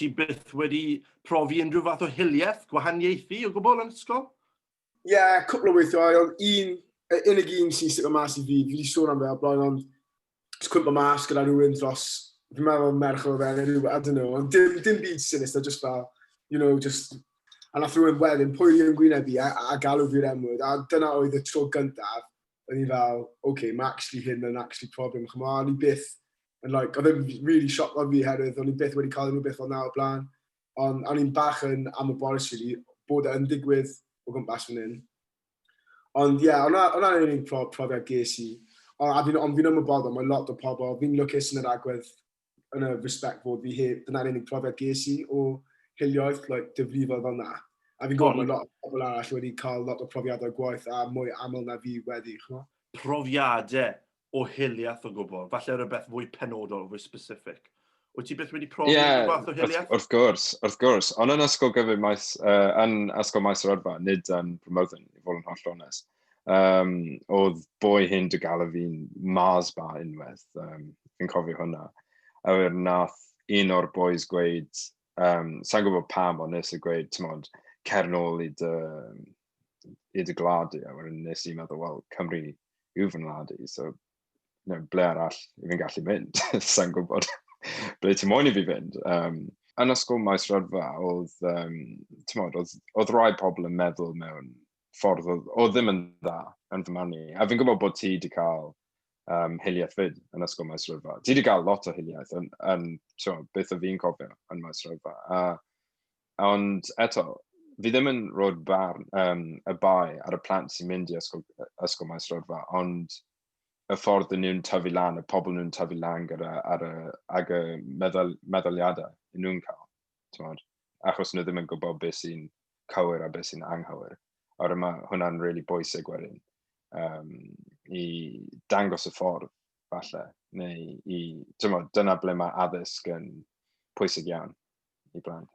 Ti byth wedi profi unrhyw fath o hiliaeth, gwahaniaethu o gwbl yn ysgol? Ie, cwpl o weithiau, ond unig un sy'n sicr mas i fi wedi sôn am fe o blaen, ond cwmpa mas gyda rhywun dros, fi'n meddwl merch o fe, neu rhywbeth, I don't know, ond dim byd sinister, just fel, a nath rhywun wedyn, pwy ni yn gwynebu a galw fi'r enwyd, a dyna oedd y tro gyntaf, o'n i fel, okay, mae actually hyn yn actually problem, chymod, o'n i byth, oedd e'n really shock o fi herwydd, o'n i byth wedi cael unrhyw beth o nawr o blaen, ond o'n i'n bach yn ymwybodus really, bod e'n digwydd o gwmpas fan hyn. Ond ie, hwnna'n unig profiad ges i, ond fi'n ymwybodol, mae lot o pobl, fi'n lwcus yn yr agwedd yn y respect bod fi heb, dyna'r unig profiad ges i o hiliaeth, difrifol fel na. A fi'n gwybod mae lot o pobl arall wedi cael lot o profiadau gwaith a mwy aml na fi wedi. Profiadau o hiliaeth o gwbl, falle rhywbeth fwy penodol, fwy specific. Wyt ti beth wedi profi rhywbeth o hiliaeth? Wrth gwrs. Ond yn ysgol gyfer maes, yn ysgol maes yr ydfa, nid yn Promotion, i fod yn holl onest. Oedd boi hyn dy galw fi'n Mars bar unwaith, fi'n cofio hwnna. A wedyn nath un o'r boys gweud, sa'n gwybod pam, ond nes i gweud, tymod, cer nôl i dy gladu, a wedyn nes i meddwl, wel, Cymru yw fy ngladu, so ble arall i fi'n gallu mynd, sa'n gwybod ble ti moyn i fi fynd. Yn ysgol maes rydfa, oedd rai pobl yn meddwl mewn ffordd oedd ddim yn dda yn fy marn i, a fi'n gwybod bod ti wedi cael hiliaeth fyd yn ysgol maes rydfa. Ti wedi cael lot o hiliaeth beth o fi'n cofio yn maes rydfa. Ond eto, fi ddim yn roed y bai ar y plant sy'n mynd i ysgol maes rydfa, ond y ffordd nhw'n tyfu lan, y pobl nhw'n tyfu lan ag y meddyliadau nhw'n cael. Achos nhw ddim yn gwybod beth sy'n cywir a beth sy'n anghywir. O'r mae hwnna'n really bwysig wedyn i dangos y ffordd, falle, neu dyna ble mae addysg yn pwysig iawn i blant.